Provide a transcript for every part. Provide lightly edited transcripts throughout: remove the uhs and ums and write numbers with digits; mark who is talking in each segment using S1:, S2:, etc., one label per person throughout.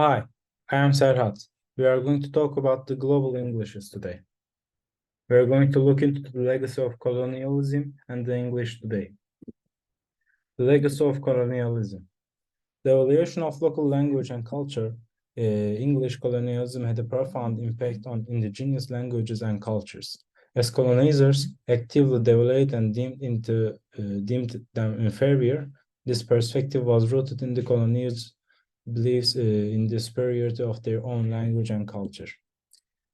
S1: Hi, I am Serhat. We are going to talk about the global Englishes today. We are going to look into the legacy of colonialism and the English today. The legacy of colonialism. The evolution of local language and culture, English colonialism had a profound impact on indigenous languages and cultures. As colonizers actively devalued and deemed them inferior, this perspective was rooted in the colonials' beliefs in the superiority of their own language and culture,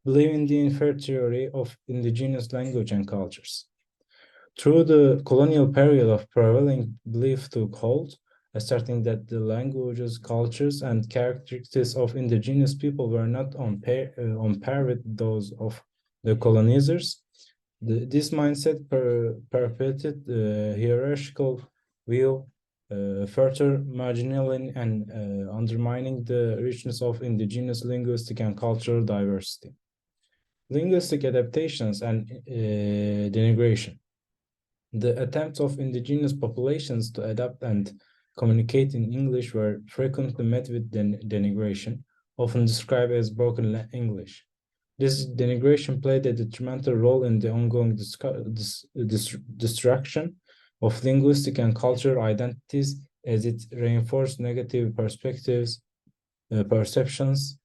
S1: believing the inferiority of indigenous language and cultures. Through the colonial period of prevailing belief took hold, asserting that the languages, cultures, and characteristics of indigenous people were not on par with those of the colonizers. This mindset perpetuated the hierarchical view, further marginalizing and undermining the richness of indigenous linguistic and cultural diversity. Linguistic adaptations and denigration. The attempts of indigenous populations to adapt and communicate in English were frequently met with denigration, often described as broken English. This denigration played a detrimental role in the ongoing destruction of linguistic and cultural identities as it reinforced negative perceptions,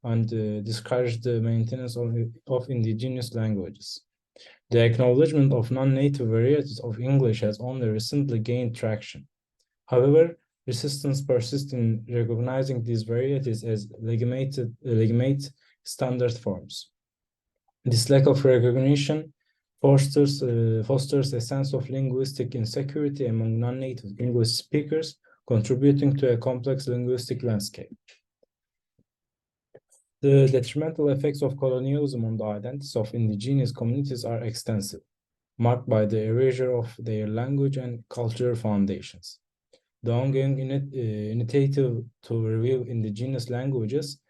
S1: and discouraged the maintenance of indigenous languages. The acknowledgement of non-native varieties of English has only recently gained traction. However, resistance persists in recognizing these varieties as legitimate standard forms. This lack of recognition fosters a sense of linguistic insecurity among non-native English speakers, contributing to a complex linguistic landscape. The detrimental effects of colonialism on the identities of indigenous communities are extensive, marked by the erasure of their language and cultural foundations. The ongoing initiative to review indigenous languages,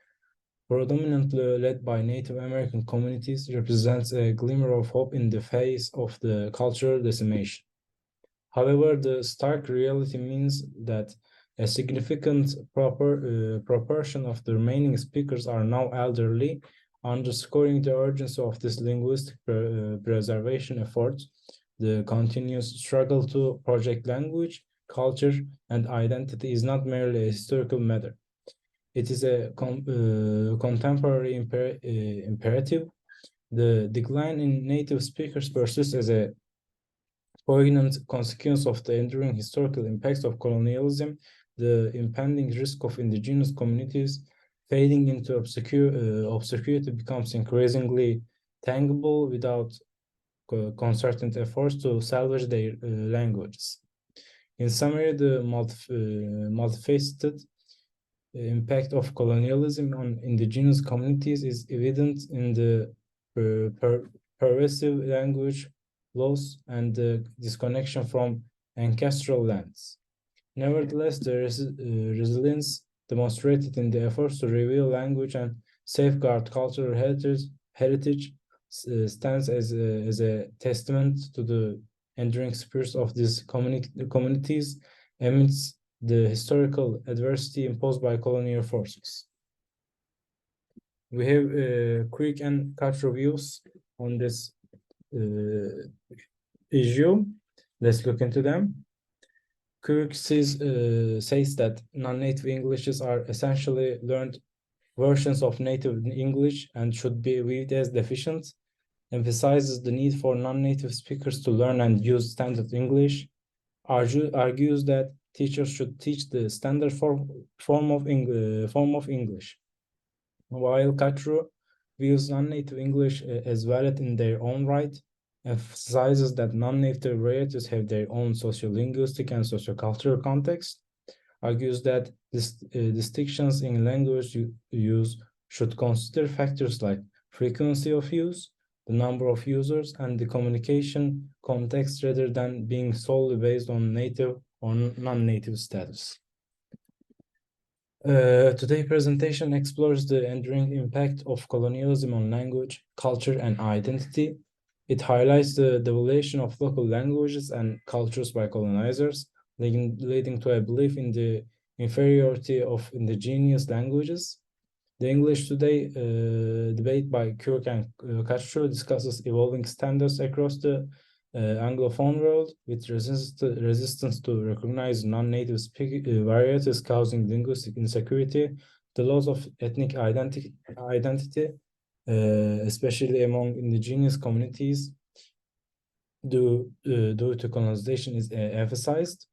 S1: predominantly led by Native American communities, represents a glimmer of hope in the face of the cultural decimation. However, the stark reality means that a significant proportion of the remaining speakers are now elderly, underscoring the urgency of this linguistic preservation effort. The continuous struggle to project language, culture, and identity is not merely a historical matter. It is a contemporary imperative. The decline in native speakers persists as a poignant consequence of the enduring historical impacts of colonialism. The impending risk of indigenous communities fading into obscurity becomes increasingly tangible without concerted efforts to salvage their languages. In summary, the multifaceted impact of colonialism on indigenous communities is evident in the pervasive language loss and the disconnection from ancestral lands. Nevertheless, the resilience demonstrated in the efforts to reveal language and safeguard cultural heritage stands as a testament to the enduring spirit of these communities amidst the historical adversity imposed by colonial forces. We have quick and cut reviews on this issue. Let's look into them. Kirk says that non-native Englishes are essentially learned versions of native English and should be viewed as deficient, emphasizes the need for non-native speakers to learn and use standard English, argues that teachers should teach the standard form of English, while Cutro views non-native English as valid in their own right, emphasizes that non-native varieties have their own sociolinguistic and sociocultural context, argues that distinctions in language use should consider factors like frequency of use, the number of users, and the communication context rather than being solely based on native or non-native status. Today's presentation explores the enduring impact of colonialism on language, culture, and identity. It highlights the devaluation of local languages and cultures by colonizers, leading to a belief in the inferiority of indigenous languages. The English Today debate by Kirk and Castro discusses evolving standards across the Anglophone world, with resistance to recognize non-native varieties causing linguistic insecurity, the loss of ethnic identity, especially among indigenous communities, due to colonization is emphasized.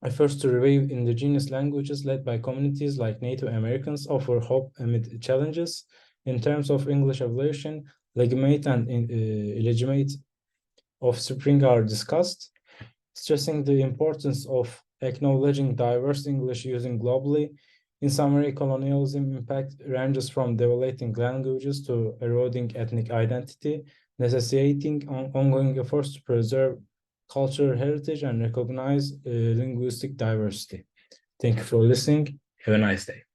S1: Efforts to revive indigenous languages led by communities like Native Americans offer hope amid challenges. In terms of English evolution, legitimate and illegitimate offspring are discussed, stressing the importance of acknowledging diverse English using globally. In summary, colonialism impact ranges from devaluing languages to eroding ethnic identity, necessitating ongoing efforts to preserve cultural heritage and recognize linguistic diversity. Thank you for listening. Have a nice day.